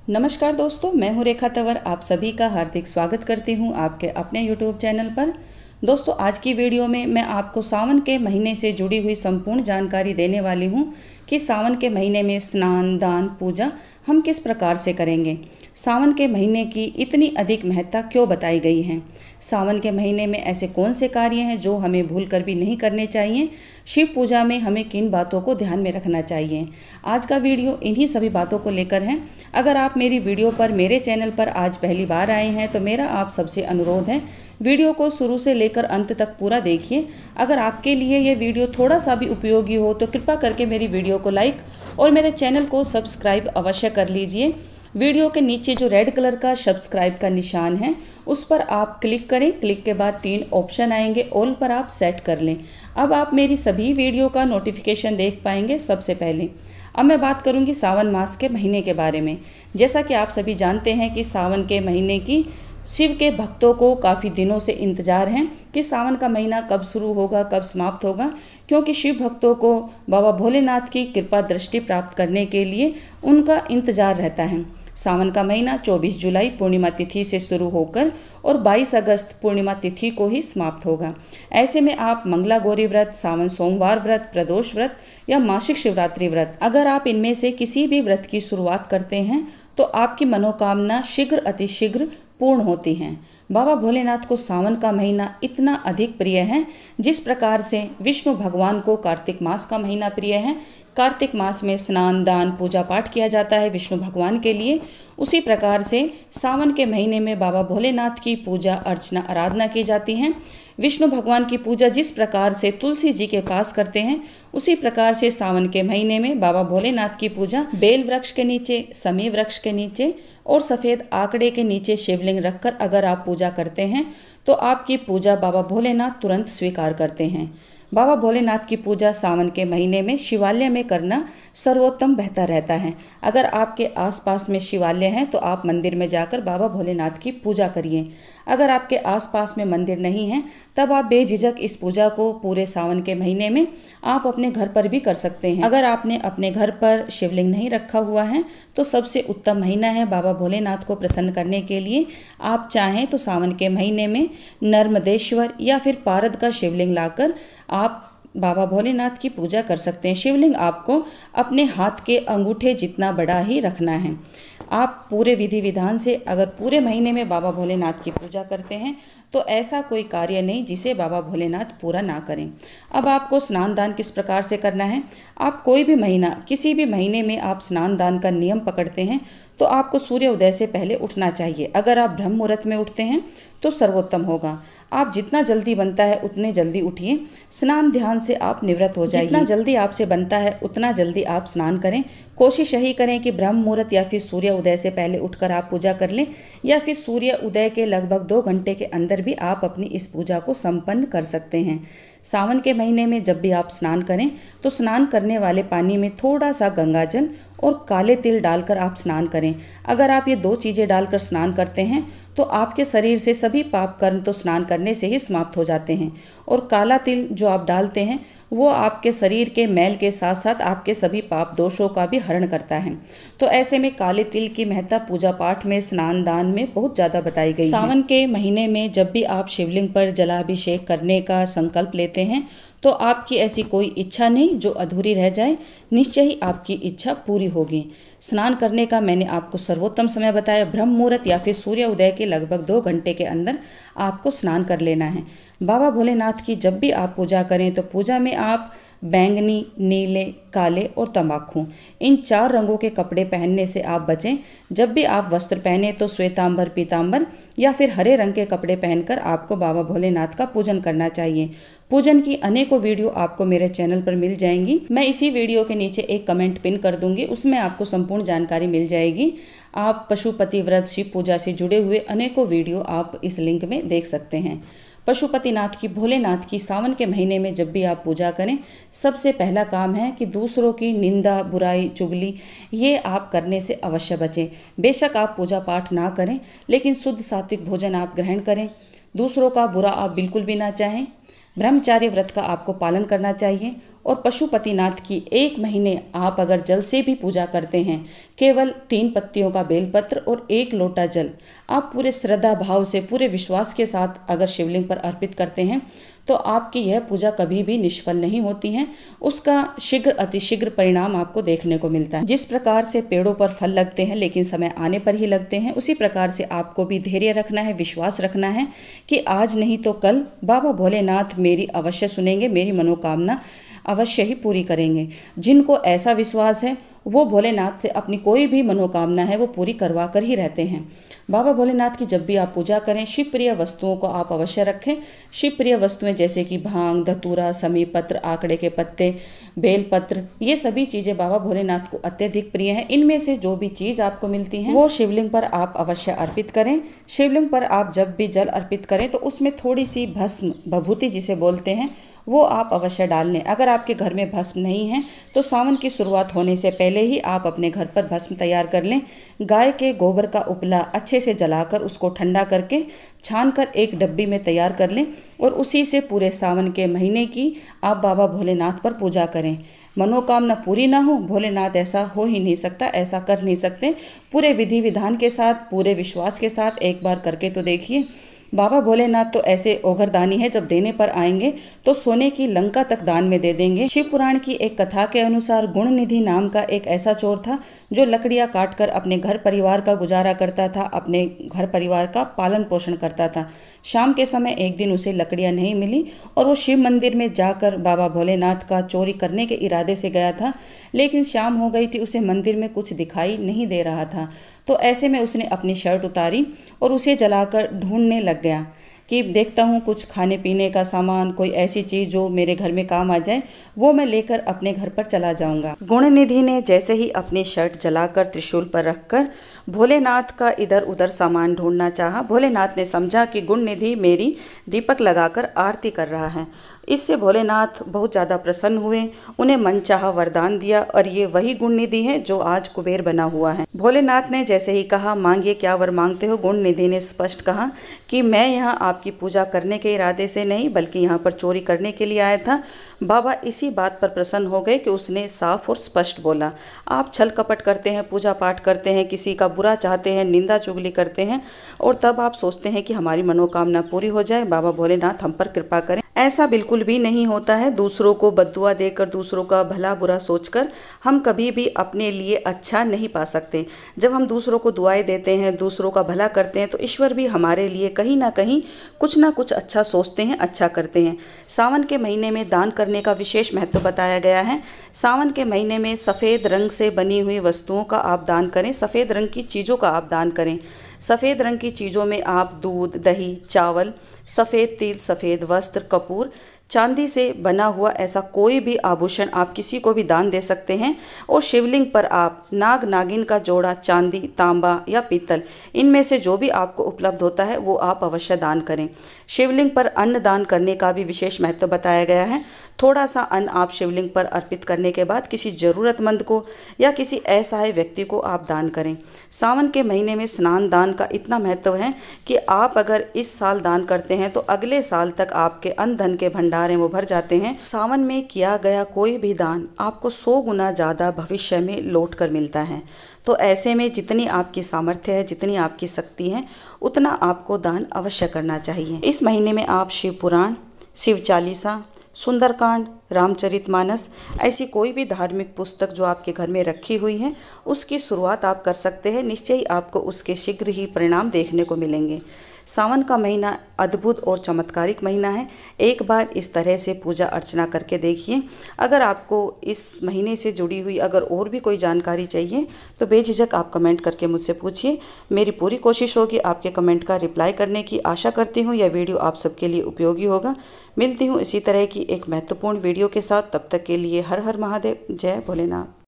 नमस्कार दोस्तों, मैं हूं रेखा तंवर। आप सभी का हार्दिक स्वागत करती हूं आपके अपने YouTube चैनल पर। दोस्तों, आज की वीडियो में मैं आपको सावन के महीने से जुड़ी हुई संपूर्ण जानकारी देने वाली हूं कि सावन के महीने में स्नान, दान, पूजा हम किस प्रकार से करेंगे। सावन के महीने की इतनी अधिक महत्ता क्यों बताई गई है। सावन के महीने में ऐसे कौन से कार्य हैं जो हमें भूल कर भी नहीं करने चाहिए। शिव पूजा में हमें किन बातों को ध्यान में रखना चाहिए। आज का वीडियो इन्हीं सभी बातों को लेकर है। अगर आप मेरी वीडियो पर, मेरे चैनल पर आज पहली बार आए हैं तो मेरा आप सबसे अनुरोध है, वीडियो को शुरू से लेकर अंत तक पूरा देखिए। अगर आपके लिए ये वीडियो थोड़ा सा भी उपयोगी हो तो कृपा करके मेरी वीडियो को लाइक और मेरे चैनल को सब्सक्राइब अवश्य कर लीजिए। वीडियो के नीचे जो रेड कलर का सब्सक्राइब का निशान है उस पर आप क्लिक करें। क्लिक के बाद 3 ऑप्शन आएंगे, ऑल पर आप सेट कर लें। अब आप मेरी सभी वीडियो का नोटिफिकेशन देख पाएंगे सबसे पहले। अब मैं बात करूंगी सावन मास के महीने के बारे में। जैसा कि आप सभी जानते हैं कि सावन के महीने की शिव के भक्तों को काफ़ी दिनों से इंतज़ार है कि सावन का महीना कब शुरू होगा, कब समाप्त होगा, क्योंकि शिव भक्तों को बाबा भोलेनाथ की कृपा दृष्टि प्राप्त करने के लिए उनका इंतज़ार रहता है। सावन का महीना 24 जुलाई पूर्णिमा तिथि से शुरू होकर और 22 अगस्त पूर्णिमा तिथि को ही समाप्त होगा। ऐसे में आप मंगला गौरी व्रत, सावन सोमवार व्रत, प्रदोष व्रत या मासिक शिवरात्रि व्रत, अगर आप इनमें से किसी भी व्रत की शुरुआत करते हैं तो आपकी मनोकामना शीघ्र अतिशीघ्र पूर्ण होती हैं। बाबा भोलेनाथ को सावन का महीना इतना अधिक प्रिय है, जिस प्रकार से विष्णु भगवान को कार्तिक मास का महीना प्रिय है। कार्तिक मास में स्नान, दान, पूजा पाठ किया जाता है विष्णु भगवान के लिए। उसी प्रकार से सावन के महीने में बाबा भोलेनाथ की पूजा अर्चना आराधना की जाती है। विष्णु भगवान की पूजा जिस प्रकार से तुलसी जी के पास करते हैं, उसी प्रकार से सावन के महीने में बाबा भोलेनाथ की पूजा बेल वृक्ष के नीचे, समी वृक्ष के नीचे और सफ़ेद आकड़े के नीचे शिवलिंग रखकर अगर आप पूजा करते हैं तो आपकी पूजा बाबा भोलेनाथ तुरंत स्वीकार करते हैं। बाबा भोलेनाथ की पूजा सावन के महीने में शिवालय में करना सर्वोत्तम बेहतर रहता है। अगर आपके आसपास में शिवालय हैं तो आप मंदिर में जाकर बाबा भोलेनाथ की पूजा करिए। अगर आपके आसपास में मंदिर नहीं है तब आप बेझिझक इस पूजा को पूरे सावन के महीने में आप अपने घर पर भी कर सकते हैं। अगर आपने अपने घर पर शिवलिंग नहीं रखा हुआ है तो सबसे उत्तम महीना है बाबा भोलेनाथ को प्रसन्न करने के लिए। आप चाहें तो सावन के महीने में नर्मदेश्वर या फिर पारद का शिवलिंग लाकर आप बाबा भोलेनाथ की पूजा कर सकते हैं। शिवलिंग आपको अपने हाथ के अंगूठे जितना बड़ा ही रखना है। आप पूरे विधि विधान से अगर पूरे महीने में बाबा भोलेनाथ की पूजा करते हैं तो ऐसा कोई कार्य नहीं जिसे बाबा भोलेनाथ पूरा ना करें। अब आपको स्नान दान किस प्रकार से करना है। आप कोई भी महीना, किसी भी महीने में आप स्नान दान का नियम पकड़ते हैं तो आपको सूर्य उदय से पहले उठना चाहिए। अगर आप ब्रह्म मुहूर्त में उठते हैं तो सर्वोत्तम होगा। आप जितना जल्दी बनता है उतने जल्दी उठिए। स्नान ध्यान से आप निवृत्त हो जाइए। जितना जल्दी आपसे बनता है उतना जल्दी आप स्नान करें। कोशिश यही करें कि ब्रह्म मुहूर्त या फिर सूर्य उदय से पहले उठकर आप पूजा कर लें, या फिर सूर्य उदय के लगभग 2 घंटे के अंदर भी आप अपनी इस पूजा को संपन्न कर सकते हैं। सावन के महीने में जब भी आप स्नान करें तो स्नान करने वाले पानी में थोड़ा सा गंगाजल और काले तिल डालकर आप स्नान करें। अगर आप ये 2 चीज़ें डालकर स्नान करते हैं तो आपके शरीर से सभी पाप कर्म तो स्नान करने से ही समाप्त हो जाते हैं। और काला तिल जो आप डालते हैं वो आपके शरीर के मैल के साथ साथ आपके सभी पाप दोषों का भी हरण करता है। तो ऐसे में काले तिल की महत्ता पूजा पाठ में, स्नान दान में बहुत ज़्यादा बताई गई है। सावन के महीने में जब भी आप शिवलिंग पर जलाभिषेक करने का संकल्प लेते हैं तो आपकी ऐसी कोई इच्छा नहीं जो अधूरी रह जाए। निश्चय ही आपकी इच्छा पूरी होगी। स्नान करने का मैंने आपको सर्वोत्तम समय बताया। ब्रह्म मुहूर्त या फिर सूर्य उदय के लगभग 2 घंटे के अंदर आपको स्नान कर लेना है। बाबा भोलेनाथ की जब भी आप पूजा करें तो पूजा में आप बैंगनी, नीले, काले और तंबाकू, इन 4 रंगों के कपड़े पहनने से आप बचें। जब भी आप वस्त्र पहने तो श्वेतांबर, पीतांबर या फिर हरे रंग के कपड़े पहनकर आपको बाबा भोलेनाथ का पूजन करना चाहिए। पूजन की अनेकों वीडियो आपको मेरे चैनल पर मिल जाएंगी। मैं इसी वीडियो के नीचे एक कमेंट पिन कर दूंगी, उसमें आपको संपूर्ण जानकारी मिल जाएगी। आप पशुपति व्रत, शिव पूजा से जुड़े हुए अनेकों वीडियो आप इस लिंक में देख सकते हैं। पशुपतिनाथ की, भोलेनाथ की सावन के महीने में जब भी आप पूजा करें, सबसे पहला काम है कि दूसरों की निंदा, बुराई, चुगली ये आप करने से अवश्य बचें। बेशक आप पूजा पाठ ना करें लेकिन शुद्ध सात्विक भोजन आप ग्रहण करें। दूसरों का बुरा आप बिल्कुल भी ना चाहें। ब्रह्मचार्य व्रत का आपको पालन करना चाहिए और पशुपतिनाथ की 1 महीने आप अगर जल से भी पूजा करते हैं, केवल 3 पत्तियों का बेलपत्र और 1 लोटा जल आप पूरे श्रद्धा भाव से, पूरे विश्वास के साथ अगर शिवलिंग पर अर्पित करते हैं तो आपकी यह पूजा कभी भी निष्फल नहीं होती है। उसका शीघ्र अतिशीघ्र परिणाम आपको देखने को मिलता है। जिस प्रकार से पेड़ों पर फल लगते हैं लेकिन समय आने पर ही लगते हैं, उसी प्रकार से आपको भी धैर्य रखना है, विश्वास रखना है कि आज नहीं तो कल बाबा भोलेनाथ मेरी अवश्य सुनेंगे, मेरी मनोकामना अवश्य ही पूरी करेंगे। जिनको ऐसा विश्वास है वो भोलेनाथ से अपनी कोई भी मनोकामना है वो पूरी करवा कर ही रहते हैं। बाबा भोलेनाथ की जब भी आप पूजा करें, शिवप्रिय वस्तुओं को आप अवश्य रखें। शिवप्रिय वस्तुएं जैसे कि भांग, धतूरा, समी पत्र, आंकड़े के पत्ते, बेलपत्र, ये सभी चीज़ें बाबा भोलेनाथ को अत्यधिक प्रिय हैं। इनमें से जो भी चीज़ आपको मिलती है वो शिवलिंग पर आप अवश्य अर्पित करें। शिवलिंग पर आप जब भी जल अर्पित करें तो उसमें थोड़ी सी भस्म, भभूति जिसे बोलते हैं, वो आप अवश्य डाल लें। अगर आपके घर में भस्म नहीं है तो सावन की शुरुआत होने से पहले ही आप अपने घर पर भस्म तैयार कर लें। गाय के गोबर का उपला अच्छे से जलाकर उसको ठंडा करके छानकर एक डब्बी में तैयार कर लें और उसी से पूरे सावन के महीने की आप बाबा भोलेनाथ पर पूजा करें। मनोकामना पूरी ना हो, भोलेनाथ ऐसा हो ही नहीं सकता, ऐसा कर नहीं सकते। पूरे विधि विधान के साथ, पूरे विश्वास के साथ एक बार करके तो देखिए। बाबा भोलेनाथ तो ऐसे ओघरदानी है, जब देने पर आएंगे तो सोने की लंका तक दान में दे देंगे। शिव पुराण की एक कथा के अनुसार गुणनिधि नाम का एक ऐसा चोर था जो लकड़ियां काटकर अपने घर परिवार का गुजारा करता था, अपने घर परिवार का पालन पोषण करता था। शाम के समय एक दिन उसे लकड़ियां नहीं मिली और वो शिव मंदिर में जाकर बाबा भोलेनाथ का चोरी करने के इरादे से गया था, लेकिन शाम हो गई थी, उसे मंदिर में कुछ दिखाई नहीं दे रहा था। तो ऐसे में उसने अपनी शर्ट उतारी और उसे जलाकर ढूंढने लग गया कि देखता हूँ कुछ खाने पीने का सामान, कोई ऐसी चीज़ जो मेरे घर में काम आ जाए, वो मैं लेकर अपने घर पर चला जाऊँगा। गुणनिधि ने जैसे ही अपनी शर्ट जलाकर त्रिशूल पर रखकर भोलेनाथ का इधर उधर सामान ढूंढना चाहा। भोलेनाथ ने समझा कि गुणनिधि मेरी दीपक लगाकर आरती कर रहा है। इससे भोलेनाथ बहुत ज़्यादा प्रसन्न हुए, उन्हें मनचाहा वरदान दिया और ये वही गुणनिधि है जो आज कुबेर बना हुआ है। भोलेनाथ ने जैसे ही कहा, मांगिए क्या वर मांगते हो, गुणनिधि ने स्पष्ट कहा कि मैं यहाँ आपकी पूजा करने के इरादे से नहीं बल्कि यहाँ पर चोरी करने के लिए आया था। बाबा इसी बात पर प्रसन्न हो गए कि उसने साफ और स्पष्ट बोला। आप छल कपट करते हैं, पूजा पाठ करते हैं, किसी का बुरा चाहते हैं, निंदा चुगली करते हैं और तब आप सोचते हैं कि हमारी मनोकामना पूरी हो जाए, बाबा भोलेनाथ हम पर कृपा करें। ऐसा बिल्कुल भी नहीं होता है। दूसरों को बद्दुआ देकर, दूसरों का भला बुरा सोचकर हम कभी भी अपने लिए अच्छा नहीं पा सकते। जब हम दूसरों को दुआएं देते हैं, दूसरों का भला करते हैं तो ईश्वर भी हमारे लिए कहीं ना कुछ अच्छा सोचते हैं, अच्छा करते हैं। सावन के महीने में दान करने का विशेष महत्व बताया गया है। सावन के महीने में सफ़ेद रंग से बनी हुई वस्तुओं का आप दान करें, सफ़ेद रंग की चीज़ों का आप दान करें। सफ़ेद रंग की चीज़ों में आप दूध, दही, चावल, सफ़ेद तिल, सफ़ेद वस्त्र, कपूर, चांदी से बना हुआ ऐसा कोई भी आभूषण आप किसी को भी दान दे सकते हैं। और शिवलिंग पर आप नाग नागिन का जोड़ा, चांदी, तांबा या पीतल, इनमें से जो भी आपको उपलब्ध होता है वो आप अवश्य दान करें। शिवलिंग पर अन्न दान करने का भी विशेष महत्व बताया गया है। थोड़ा सा अन्न आप शिवलिंग पर अर्पित करने के बाद किसी ज़रूरतमंद को या किसी असहाय व्यक्ति को आप दान करें। सावन के महीने में स्नान दान का इतना महत्व है कि आप अगर इस साल दान करते हैं तो अगले साल तक आपके अन्न धन के भंडार हैं वो भर जाते हैं। सावन में किया गया कोई भी दान आपको 100 गुना ज़्यादा भविष्य में लौट कर मिलता है। तो ऐसे में जितनी आपकी सामर्थ्य है, जितनी आपकी शक्ति है, उतना आपको दान अवश्य करना चाहिए। इस महीने में आप शिव पुराण, शिव चालीसा, सुंदरकांड, रामचरितमानस, ऐसी कोई भी धार्मिक पुस्तक जो आपके घर में रखी हुई है उसकी शुरुआत आप कर सकते हैं। निश्चय ही आपको उसके शीघ्र ही परिणाम देखने को मिलेंगे। सावन का महीना अद्भुत और चमत्कारिक महीना है। एक बार इस तरह से पूजा अर्चना करके देखिए। अगर आपको इस महीने से जुड़ी हुई अगर और भी कोई जानकारी चाहिए तो बेझिझक आप कमेंट करके मुझसे पूछिए। मेरी पूरी कोशिश होगी आपके कमेंट का रिप्लाई करने की। आशा करती हूँ यह वीडियो आप सबके लिए उपयोगी होगा। मिलती हूँ इसी तरह की एक महत्वपूर्ण वीडियो के साथ। तब तक के लिए हर हर महादेव, जय भोलेनाथ।